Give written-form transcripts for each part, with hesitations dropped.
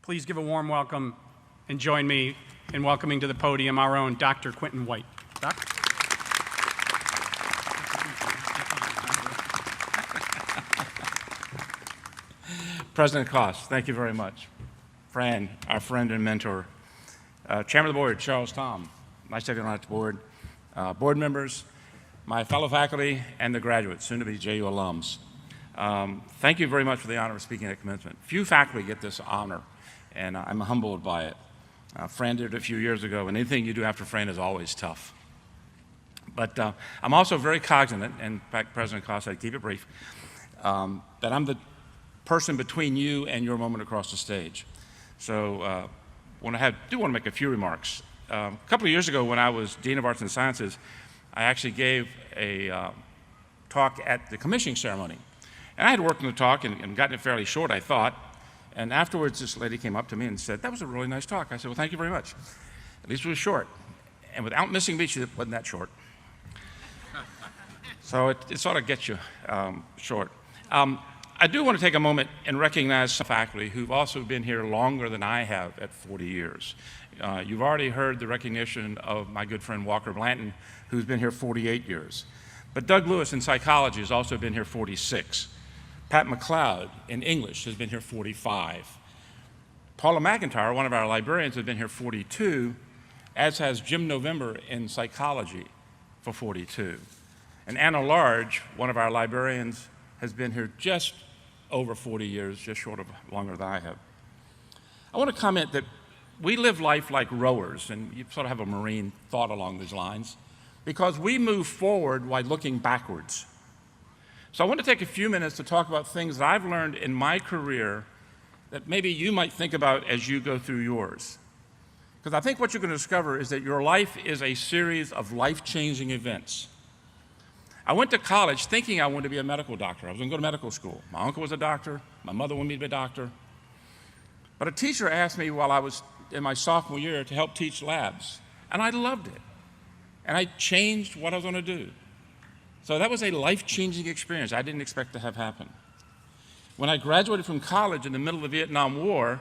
Please give a warm welcome and join me in welcoming to the podium our own Dr. Quinton White. Doc? President Koss, thank you very much. Fran, our friend and mentor. Chairman of the board, Charles Tom, my second on the board, board members, my fellow faculty, and the graduates, soon to be JU alums. Thank you very much for the honor of speaking at commencement. Few faculty get this honor, and I'm humbled by it. Fran did it a few years ago, and anything you do after Fran is always tough. But I'm also very cognizant, and in fact, President Koss said, keep it brief, that I'm the person between you and your moment across the stage. So do want to make a few remarks. A couple of years ago when I was Dean of Arts and Sciences, I actually gave a talk at the commissioning ceremony. And I had worked on the talk and gotten it fairly short, I thought. And afterwards, this lady came up to me and said, that was a really nice talk. I said, well, thank you very much. At least it was short. And without missing a beat, it wasn't that short. So it sort of gets you short. I do want to take a moment and recognize some faculty who've also been here longer than I have at 40 years. You've already heard the recognition of my good friend Walker Blanton, who's been here 48 years. But Doug Lewis in psychology has also been here 46. Pat McLeod in English has been here 45. Paula McIntyre, one of our librarians, has been here 42, as has Jim November in psychology for 42. And Anna Large, one of our librarians, has been here just over 40 years, just short of longer than I have. I want to comment that we live life like rowers, and you sort of have a marine thought along these lines, because we move forward while looking backwards. So I want to take a few minutes to talk about things that I've learned in my career that maybe you might think about as you go through yours. Because I think what you're going to discover is that your life is a series of life-changing events. I went to college thinking I wanted to be a medical doctor. I was going to go to medical school. My uncle was a doctor. My mother wanted me to be a doctor. But a teacher asked me while I was in my sophomore year to help teach labs, and I loved it. And I changed what I was going to do. So that was a life-changing experience I didn't expect to have happen. When I graduated from college in the middle of the Vietnam War,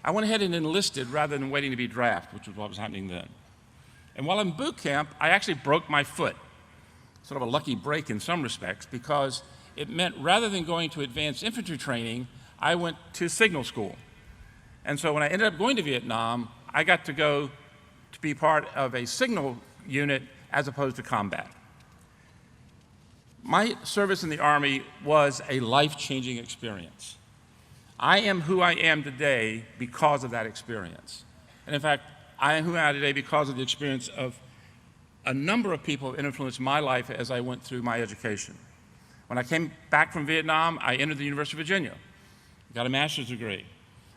I went ahead and enlisted rather than waiting to be drafted, which was what was happening then. And while in boot camp, I actually broke my foot. Sort of a lucky break in some respects, because it meant rather than going to advanced infantry training, I went to signal school. And so when I ended up going to Vietnam, I got to go to be part of a signal unit as opposed to combat. My service in the Army was a life-changing experience. I am who I am today because of that experience. And in fact, I am who I am today because of the experience of a number of people who influenced my life as I went through my education. When I came back from Vietnam, I entered the University of Virginia, got a master's degree.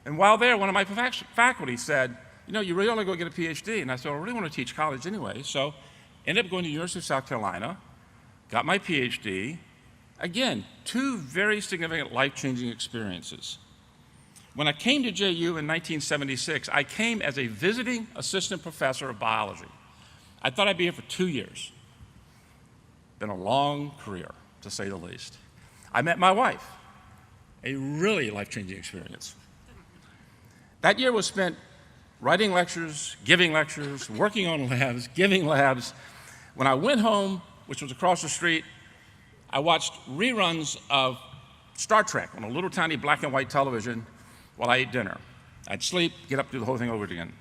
And while there, one of my faculty said, you know, you really ought to go get a PhD. And I said, I really want to teach college anyway. So ended up going to the University of South Carolina, got my PhD. Again, two very significant life-changing experiences. When I came to JU in 1976, I came as a visiting assistant professor of biology. I thought I'd be here for 2 years. Been a long career, to say the least. I met my wife, a really life-changing experience. That year was spent writing lectures, giving lectures, working on labs, giving labs. When I went home, which was across the street, I watched reruns of Star Trek on a little tiny black and white television while I ate dinner. I'd sleep, get up, do the whole thing over again.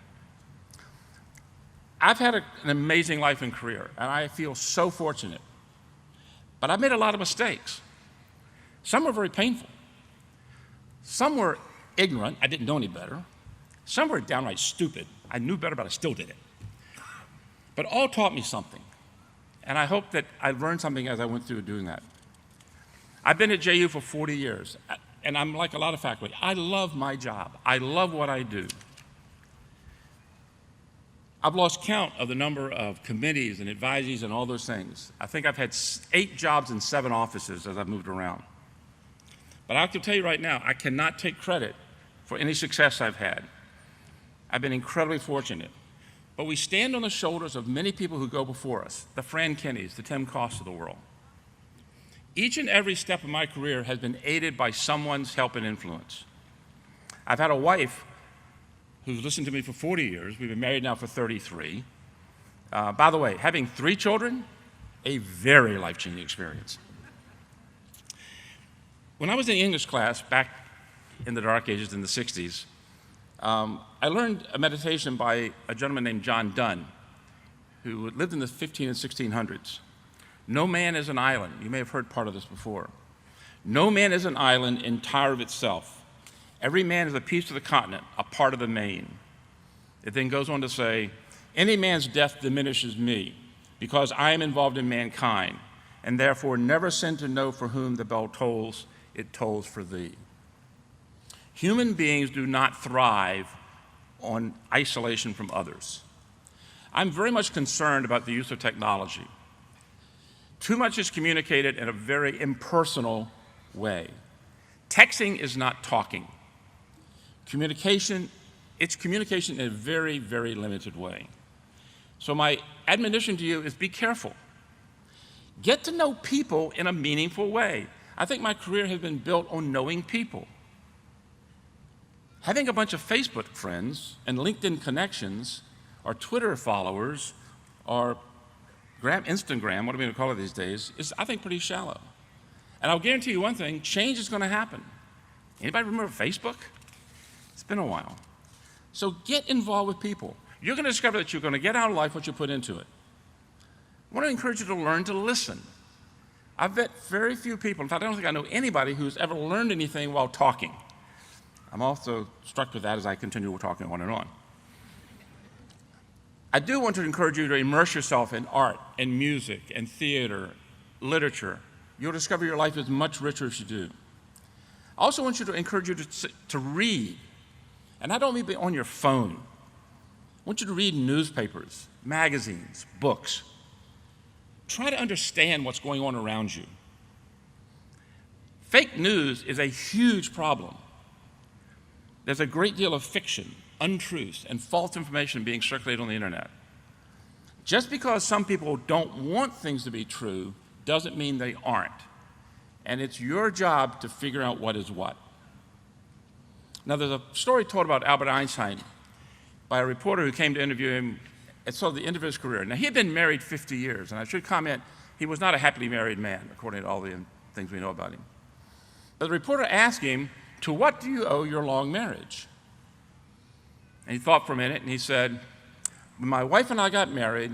I've had an amazing life and career, and I feel so fortunate. But I've made a lot of mistakes. Some were very painful. Some were ignorant. I didn't know any better. Some were downright stupid. I knew better, but I still did it. But all taught me something. And I hope that I learned something as I went through doing that. I've been at JU for 40 years, and I'm like a lot of faculty. I love my job. I love what I do. I've lost count of the number of committees and advisees and all those things. I think I've had 8 jobs in 7 offices as I've moved around. But I can tell you right now, I cannot take credit for any success I've had. I've been incredibly fortunate. But we stand on the shoulders of many people who go before us, the Fran Kennys, the Tim Koss of the world. Each and every step of my career has been aided by someone's help and influence. I've had a wife who's listened to me for 40 years. We've been married now for 33. By the way, having 3 children, a very life-changing experience. When I was in English class back in the dark ages in the 60s, I learned a meditation by a gentleman named John Donne, who lived in the 15 and 1600s. No man is an island. You may have heard part of this before. No man is an island entire of itself. Every man is a piece of the continent, a part of the main. It then goes on to say, any man's death diminishes me, because I am involved in mankind, and therefore never send to know for whom the bell tolls, it tolls for thee. Human beings do not thrive on isolation from others. I'm very much concerned about the use of technology. Too much is communicated in a very impersonal way. Texting is not talking. It's communication in a very, very limited way. So my admonition to you is be careful. Get to know people in a meaningful way. I think my career has been built on knowing people. Having a bunch of Facebook friends and LinkedIn connections or Twitter followers or Instagram, what are we going to call it these days, is, I think, pretty shallow. And I'll guarantee you one thing, change is going to happen. Anybody remember Facebook? It's been a while. So get involved with people. You're going to discover that you're going to get out of life what you put into it. I want to encourage you to learn to listen. I've met very few people, in fact, I don't think I know anybody who's ever learned anything while talking. I'm also struck with that as I continue talking on and on. I do want to encourage you to immerse yourself in art and music and theater, literature. You'll discover your life is much richer if you do. I also want you to encourage you to read. And I don't mean on your phone. I want you to read newspapers, magazines, books. Try to understand what's going on around you. Fake news is a huge problem. There's a great deal of fiction, untruths, and false information being circulated on the internet. Just because some people don't want things to be true doesn't mean they aren't. And it's your job to figure out what is what. Now, there's a story told about Albert Einstein by a reporter who came to interview him at sort of the end of his career. Now, he had been married 50 years, and I should comment, he was not a happily married man, according to all the things we know about him. But the reporter asked him, to what do you owe your long marriage? And he thought for a minute, and he said, when my wife and I got married,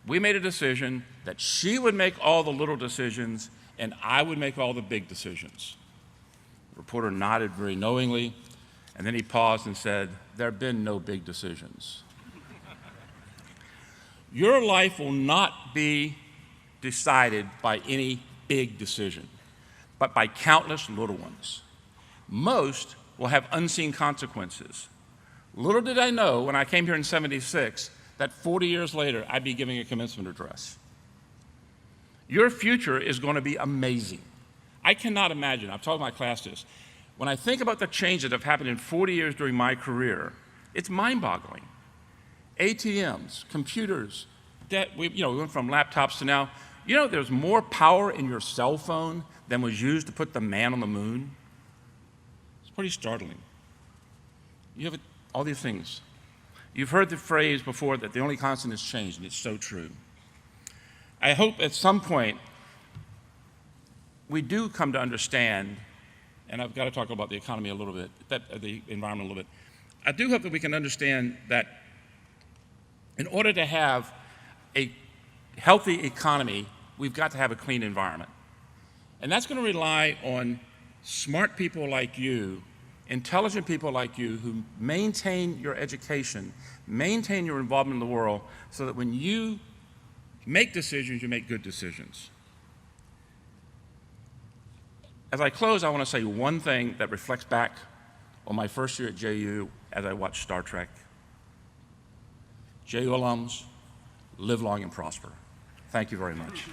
we made a decision that she would make all the little decisions, and I would make all the big decisions. The reporter nodded very knowingly, and then he paused and said, there have been no big decisions. Your life will not be decided by any big decision, but by countless little ones. Most will have unseen consequences. Little did I know when I came here in '76 that 40 years later I'd be giving a commencement address. Your future is going to be amazing. I cannot imagine, I've told my class this, when I think about the changes that have happened in 40 years during my career, it's mind-boggling. ATMs, computers, we went from laptops to now. You know there's more power in your cell phone than was used to put the man on the moon? It's pretty startling. You have all these things. You've heard the phrase before that the only constant is change, and it's so true. I hope at some point we do come to understand, and I've got to talk about the economy a little bit, the environment a little bit. I do hope that we can understand that in order to have a healthy economy, we've got to have a clean environment. And that's going to rely on smart people like you, intelligent people like you who maintain your education, maintain your involvement in the world, so that when you make decisions, you make good decisions. As I close, I want to say one thing that reflects back on my first year at JU as I watched Star Trek. JU alums, live long and prosper. Thank you very much.